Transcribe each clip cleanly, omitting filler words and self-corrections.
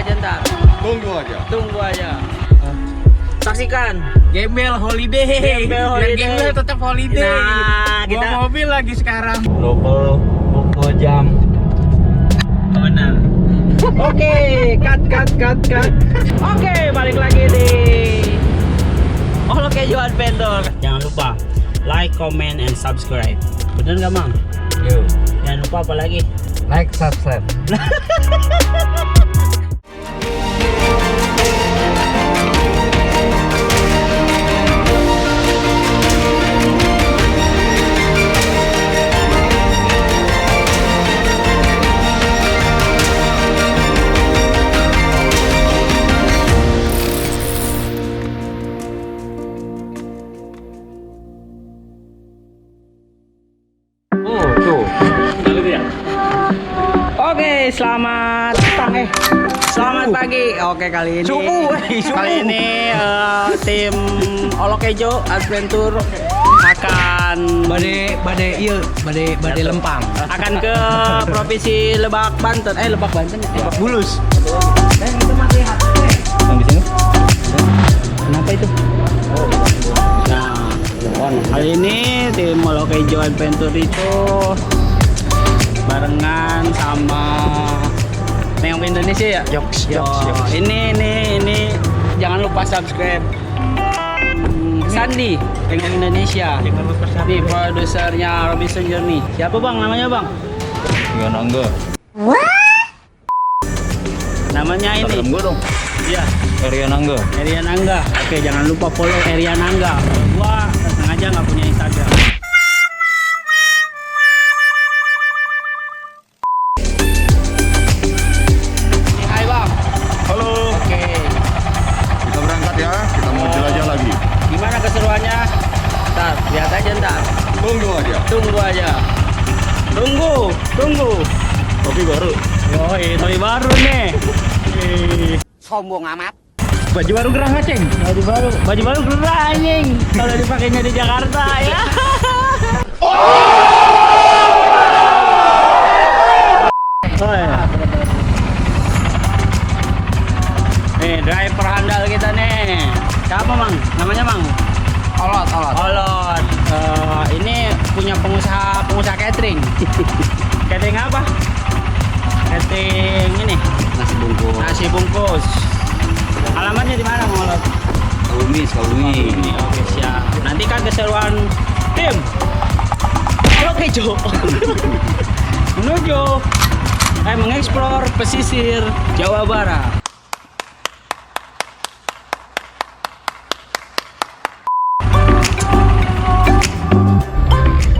aja ntar. Tunggu aja. Saksikan Gembel holiday. Gembel tetap holiday. Nah, kita bawa mobil lagi sekarang. Global Buku Jam. Benar. Oke, cut. Oke, balik lagi di Olokejo Adventure. Jangan lupa like, comment, and subscribe. Bener nggak, Mang? Yo. Jangan lupa apa lagi? Like, subscribe. Oke, selamat selamat pagi. Oke, kali ini Subuh. Kali ini tim Olokejo Adventure akan Bade Lempang. akan ke provinsi Lebak Banten. Lebak Banten ya? Lebak Bulus. Itu masih Yang di sini? Kenapa itu? Nah, kali ini tim Olokejo Adventure itu barengan sama Neng Indonesia ya. Yoks. Ini jangan lupa subscribe Sandi Neng Indonesia. Jangan lupa Nih produsernya Robinson Journey. Siapa bang namanya bang? Nangga. Namanya ini. Salam gua dong. Iya. Area Nangga. Erian Angga. Oke, jangan lupa follow Erian Angga. Gua sengaja nggak punya Instagram. Hai bang. Halo, Oke. kita berangkat ya. Kita mau jelajah lagi. Gimana keseruannya? Ntar, lihat aja ntar. Tunggu aja. Tunggu aja. Tunggu. Kopi baru. Yoi, toy baru nih. Sombong amat. Baju baru gerah nggak, Ceng? Baju baru gerah, anjing. Kalau dipakainya di Jakarta, ya. Oh, ya. Nih, driver handal kita nih. Siapa, Mang? Namanya, Mang? Olot. Olot. Ini punya pengusaha catering. Catering apa? Catering ini. Nasi bungkus. Alamatnya di mana, Mang Olot? Sukabumi. Oke, siap. Nanti kan keseruan tim Olokejo menuju mengeksplor pesisir Jawa Barat.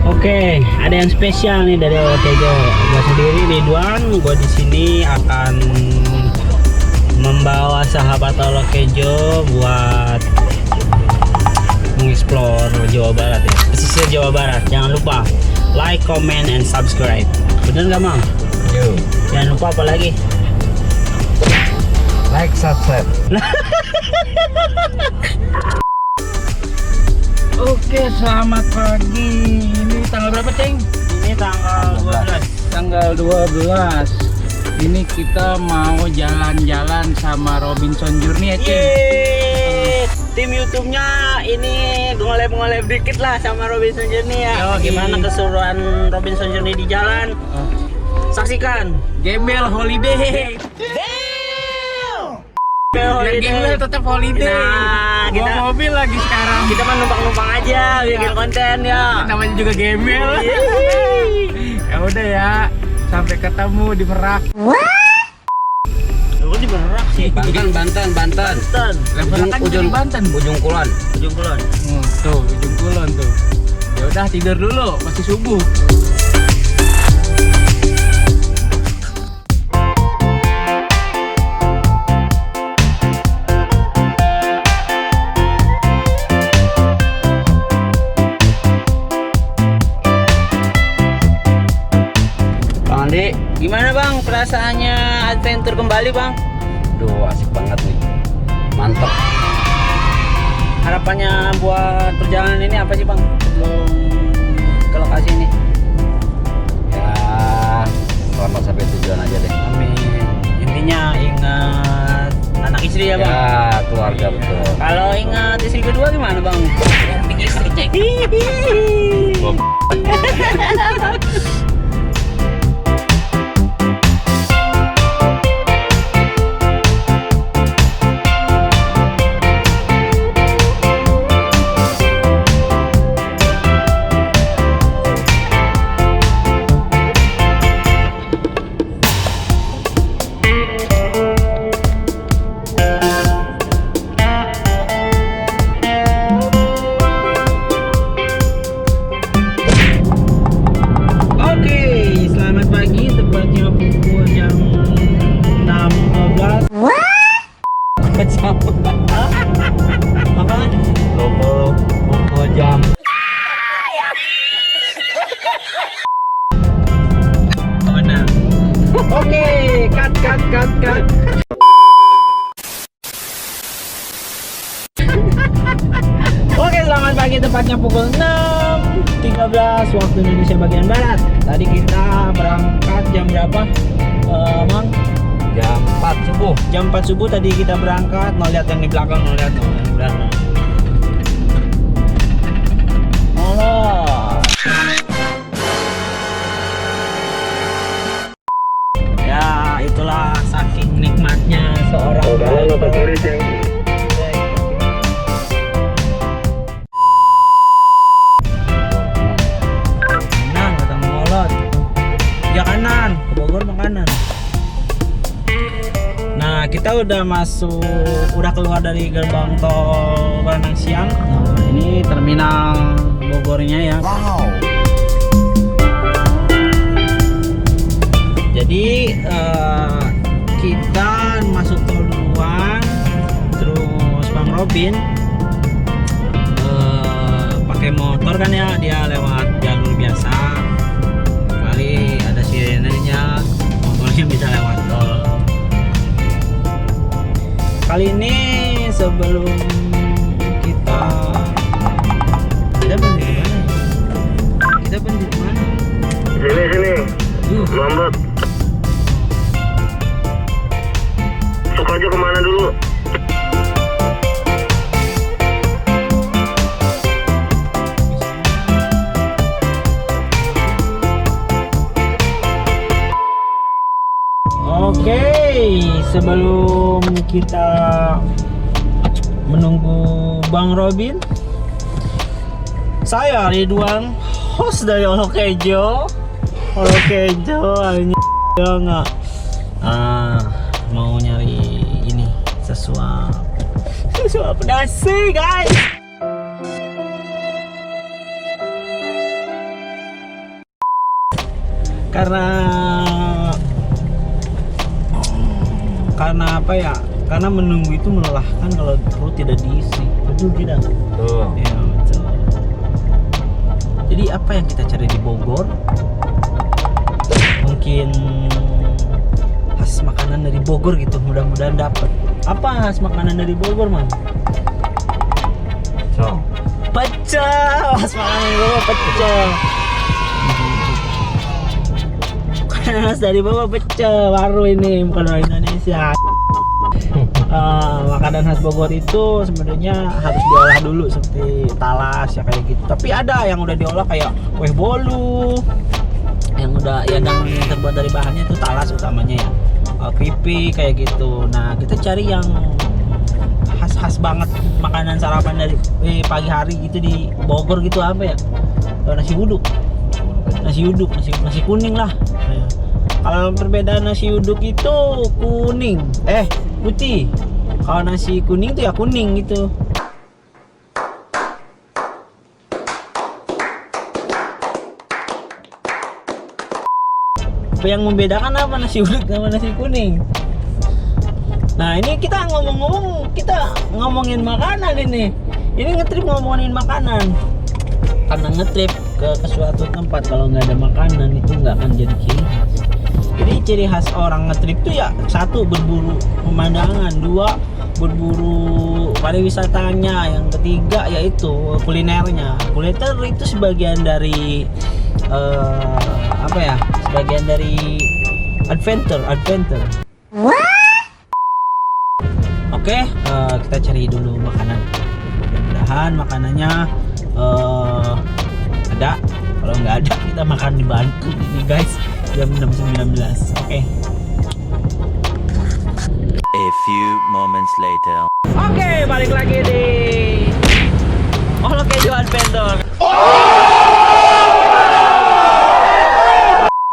Oke, ada yang spesial nih dari Olokejo. Gua sendiri Ridwan, gua di sini akan membawa sahabat Olokejo buat mengeksplor Jawa Barat ya, pesisir Jawa Barat. Jangan lupa like, comment, and subscribe. Bener nggak, Mang? Yo. Jangan lupa apa lagi? Like, subscribe. Oke, selamat pagi. Ini tanggal berapa, Ceng? Ini tanggal 12. Tanggal 12. Ini kita mau jalan-jalan sama Robinson Journey ya, Ceng. Yeay, tim YouTube-nya ini ngoleb-ngoleb dikit lah sama Robinson Journey ya. Yo, Gimana keseruan Robinson Journey di jalan? Saksikan Gembel holiday. Gembel tetap holiday. Nah, bawa kita mobil lagi sekarang. kita mah numpang-numpang aja bikin konten ya. Namanya juga gembel. Ya udah ya. Sampai ketemu di Merak. Lu di Merak sih. Banten. Merak kan ujung Banten. Ujung Kulon. Ujung Kulon. Tuh, ujung Kulon tuh. Ya udah tidur dulu, masih subuh. Bang Andi, gimana Bang perasaannya adventure kembali Bang? Duh, asik banget nih. Mantap. Harapannya buat perjalanan ini apa sih Bang? Sebelum ke lokasi ini? Ya, selamat sampai tujuan aja deh. Amin. Ini Intinya ingat anak istri ya bang. Ya, keluarga betul. Kalau ingat istri kedua gimana bang? Istri cek. Oke, cut. Oke, selamat pagi, tepatnya pukul 6.13 waktu Indonesia bagian Barat. Tadi kita berangkat jam berapa, Mang? Jam 4 subuh. Jam 4 subuh tadi kita berangkat. Mau lihat yang di belakang, yang di belakang. Ya, itulah saking nikmatnya seorang driver. Kanan, kata Mengolot. Ya kanan, ke Bogor makanan. Nah, kita udah keluar dari gerbang tol Baranang Siang. Nah, ini terminal Bogornya ya. Wow. Jadi kita masuk tol duluan, terus Bang Robin pakai motor kan ya, dia lewat jalur biasa. Kali ada sirenenya, motornya bisa lewat tol. Kali ini sebelum kita berhenti di mana? Kita berhenti di mana? Sini, lambat. Masuk aja kemana dulu? Oke, sebelum kita menunggu Bang Robin, saya Ridwan, host dari Olokejo. Hari ini nggak mau nyari ini sesuap nasi guys. Karena apa ya? Karena menunggu itu melelahkan kalau perut tidak diisi. Betul tidak? Tuh. Ya, betul. Jadi apa yang kita cari di Bogor? Mungkin khas makanan dari Bogor gitu, mudah-mudahan dapat. Apa khas makanan dari Bogor, Mang? So. Pecel. Khas makanan dari Bogor pecel. Khas dari Bogor pecel, baru ini bukan orang Indonesia. Makanan khas Bogor itu sebenarnya harus diolah dulu seperti talas ya kayak gitu. Tapi ada yang udah diolah kayak kue bolu, yang terbuat dari bahannya itu talas utamanya ya, keripik kayak gitu. Nah kita cari yang khas banget, makanan sarapan dari pagi hari gitu di Bogor gitu, apa ya, nasi uduk, nasi kuning lah. Kalau perbedaan nasi uduk itu putih. Kalau nasi kuning itu ya kuning gitu. Apa yang membedakan apa nasi uduk sama nasi kuning? Nah ini kita ngomongin makanan ini. Ini ngetrip ngomongin makanan. Karena ngetrip ke suatu tempat kalau nggak ada makanan itu nggak akan jadi ciri khas. Jadi ciri khas orang ngetrip itu ya satu, berburu pemandangan, dua, berburu pariwisatanya, yang ketiga yaitu kulinernya. Kuliner itu sebagian dari sebagian dari adventure. Oke, kita cari dulu makanan. Mudah-mudahan makanannya ada. Kalau nggak ada, kita makan di Bantu ini guys. Jam 6.19. Oke. A few moments later. Oke, balik lagi di Olo Keju Adventure.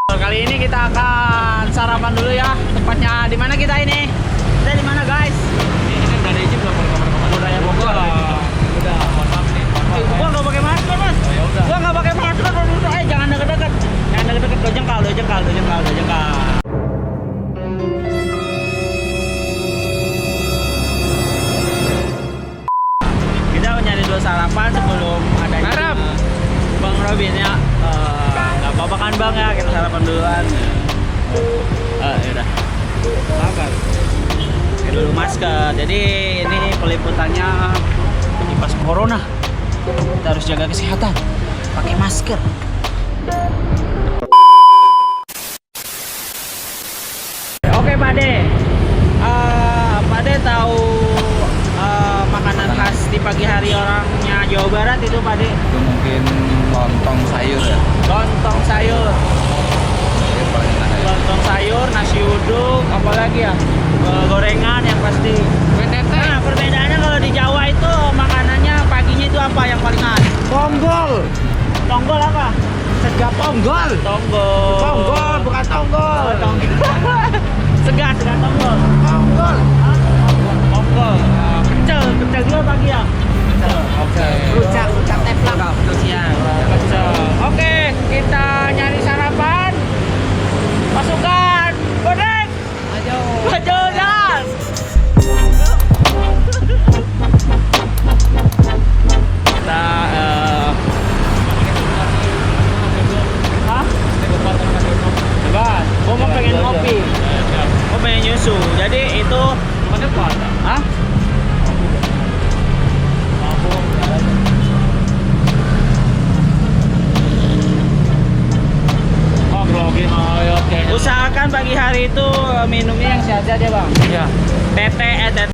Kali ini kita akan sarapan dulu ya. Tempatnya di mana kita ini? Kita di mana guys? Ini kan dari izin belum Udah ya Bogor. Udah, mantap nih. Gua nggak pakai masker mas. Gua nggak pakai masker. Jangan deket-deket. Jangan deket-deket. Dua jengkal. Kita mencari dulu sarapan sebelum adanya Sarap. Bang Robin ya. Nggak apa-apa kan bang ya, kita sarapan duluan. Yaudah. Makan. Pakai dulu masker. Jadi ini peliputannya di pas corona. Kita harus jaga kesehatan. Pakai masker. Oke Pak De. Pak De tahu makanan khas di pagi hari orangnya Jawa Barat itu Pak De? Itu mungkin lontong sayur ya. Lontong sayur. Lontong sayur, nasi uduk, apalagi ya? Gorengan yang pasti. Nah, perbedaannya kalau di Jawa itu makanannya paginya itu apa yang paling khas? Ponggol. Tonggol apa? Sega ponggol. Tonggol. Ponggol bukan tonggol. Oh, tonggol. Sega tonggol. Ponggol. Tonggol. Pecel juga pagi ya? Oke. Rujak teplak. Siang. Pecel. Oke, kita nyari sarapan. Pasukan, bodeng. Maju jalan. Kita Bebas. Gua mau pengen ngopi. Gua pengen nyusu. Jadi itu Hah? Oh, grogi ngoyot kayaknya. Usahakan pagi hari itu minumnya yang sehat-sehat ya bang. Iya. Tete.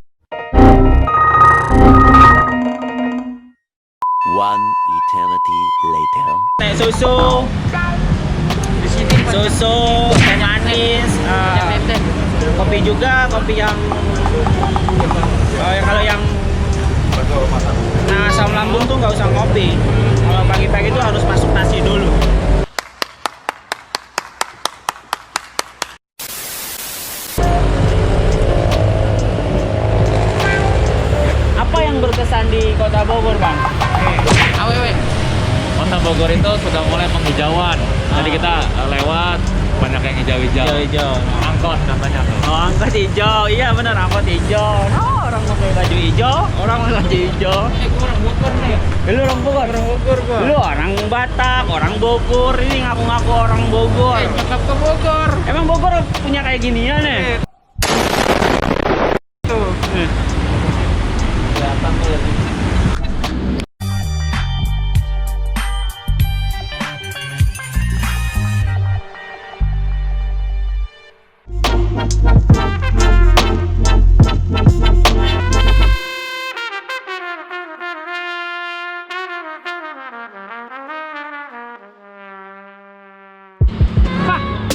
One eternity later. Teh susu. Di sini Susu, teh manis, kopi juga, kopi yang kalau yang asam lambung tuh nggak usah kopi. Kalau pagi-pagi tuh harus masuk nasi dulu. Apa yang berkesan di Kota Bogor bang? AWW. Kota Bogor itu sudah mulai penghijauan. Jadi kita lewat banyak yang hijau-hijau. Hijau-hijau. Angkot katanya tuh. Oh, angkot hijau, iya bener angkot hijau. Oh, orang pakai baju hijau, orang pakai baju hijau. Gua orang Bogor nih. Lu orang Bogor? Orang Bogor gua. Lu orang Batak, orang Bogor, ini ngaku-ngaku orang Bogor. Nyokap ke Bogor. Emang Bogor punya kayak ginian nih? Tuh. Kelihatan tuh ya.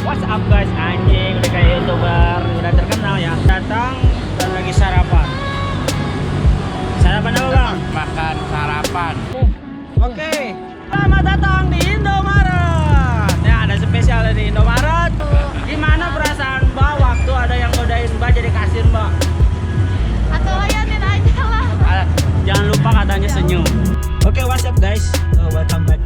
What's up guys, anjing udah kayak YouTuber, udah terkenal ya. Datang dan lagi sarapan. Sarapan apa bang? Makan sarapan. Oke. Selamat datang di Indomaret. Ya ada spesial di Indomaret. Gimana perasaan Mbak waktu ada yang godain Mbak jadi kasir Mbak? Atau layanin aja lah. Jangan lupa katanya senyum. Oke, what's up guys? Welcome back